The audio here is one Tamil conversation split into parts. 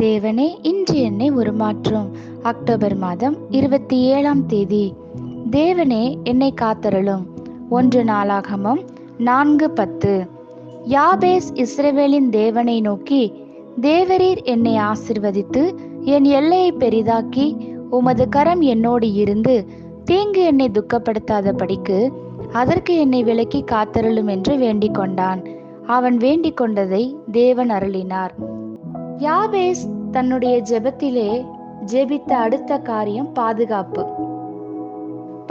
தேவனே, இன்று என்னை உருமாற்றும். அக்டோபர் மாதம் 27ஆம் தேதி. தேவனே, என்னை காத்தருளும். 1 நாளாகமம் 4:10. யாபேஸ் இஸ்ரவேலின் தேவனை நோக்கி, தேவரீர் என்னை ஆசிர்வதித்து என் எல்லையை பெரிதாக்கி உமது கரம் என்னோடு இருந்து தீங்கு என்னை துக்கப்படுத்தாதபடிக்கு அதற்கு என்னை விலக்கி காத்தருளும் என்று வேண்டிக் கொண்டான். அவன் வேண்டிக் கொண்டதை தேவன் அருளினார். யாபேஸ் தன்னுடைய ஜெபத்திலே ஜெபித்த அடுத்த காரியம் பாதுகாப்பு.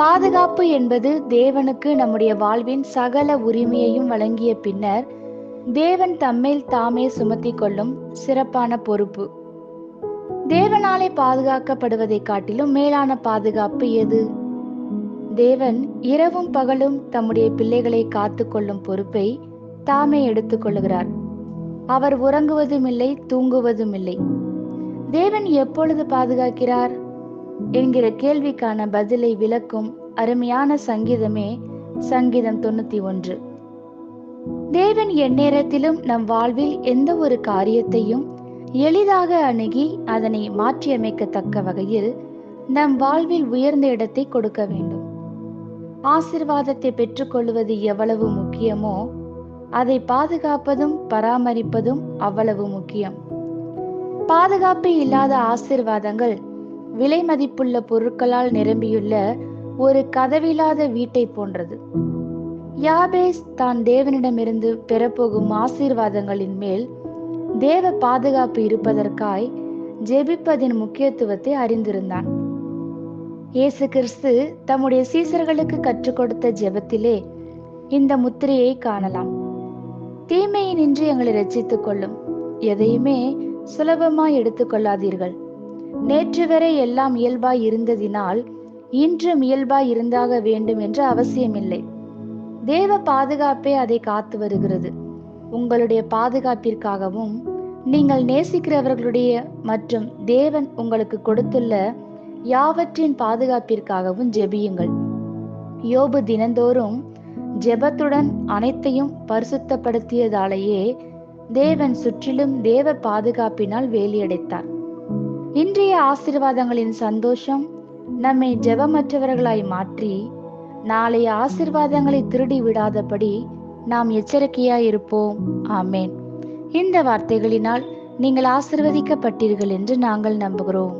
பாதுகாப்பு என்பது தேவனுக்கு நம்முடைய வாழ்வின் சகல உரிமையையும் வழங்கிய பின்னர் தேவன் தம்மேல் தாமே சுமத்தி கொள்ளும் சிறப்பான பொறுப்பு. தேவனாலே பாதுகாக்கப்படுவதை காட்டிலும் மேலான பாதுகாப்பு எது? தேவன் இரவும் பகலும் தம்முடைய பிள்ளைகளை காத்து கொள்ளும் பொறுப்பை தாமே எடுத்துக்கொள்கிறார். அவர் உறங்குவதும் இல்லை, தூங்குவதும் இல்லை. தேவன் எப்பொழுது பாதுகாக்கிறார் என்கிற கேள்விக்கான பதிலை விளக்கும் அருமையான சங்கீதமே சங்கீதம் 91. தேவன் எந்நேரத்திலும் நம் வாழ்வில் எந்த ஒரு காரியத்தையும் எளிதாக அணுகி அதனை மாற்றியமைக்கத்தக்க வகையில் நம் வாழ்வில் உயர்ந்த இடத்தை கொடுக்க வேண்டும். ஆசீர்வாதத்தை பெற்றுக்கொள்வது எவ்வளவு முக்கியமோ அதை பாதுகாப்பதும் பராமரிப்பதும் அவ்வளவு முக்கியம். பாதுகாப்பு இல்லாத ஆசீர்வாதங்கள் விலை மதிப்புள்ள பொருட்களால் நிரம்பியுள்ள ஒரு கதவில்லாத வீட்டை போன்றது. யாபேஸ் தான் தேவனிடமிருந்து பெறப்போகும் ஆசீர்வாதங்களின் மேல் தேவ பாதுகாப்பு இருப்பதற்காய் ஜெபிப்பதின் முக்கியத்துவத்தை அறிந்திருந்தான். இயேசு கிறிஸ்து தம்முடைய சீசர்களுக்கு கற்றுக் கொடுத்த ஜெபத்திலே இந்த முத்திரையை காணலாம். தீமையினின்று எங்களை ரட்சித்துக் கொள்ளும். எதையுமே சுலபமாய் எடுத்துக்கொள்ளாதீர்கள். நேற்று வரை எல்லாம் இயல்பாய் இருந்ததினால் இன்றும் இயல்பாய் இருந்தாக வேண்டும் என்ற அவசியமில்லை. தேவ பாதுகாப்பே அதை காத்து வருகிறது. உங்களுடைய பாதுகாப்பிற்காகவும் நீங்கள் நேசிக்கிறவர்களுடைய மற்றும் தேவன் உங்களுக்கு கொடுத்துள்ள யாவற்றின் பாதுகாப்பிற்காகவும் ஜெபியுங்கள். யோபு தினந்தோறும் ஜெபத்துடன் அனைத்தையும் பரிசுத்தப்படுத்தியதாலேயே தேவன் சுற்றிலும் தேவ பாதுகாப்பினால் வேலியடைத்தார். இன்றைய ஆசீர்வாதங்களின் சந்தோஷம் நம்மை ஜெபமற்றவர்களாய் மாற்றி நாளைய ஆசீர்வாதங்களை திருடி விடாதபடி நாம் எச்சரிக்கையாய் இருப்போம். ஆமேன். இந்த வார்த்தைகளினால் நீங்கள் ஆசீர்வதிக்கப்பட்டீர்கள் என்று நாங்கள் நம்புகிறோம்.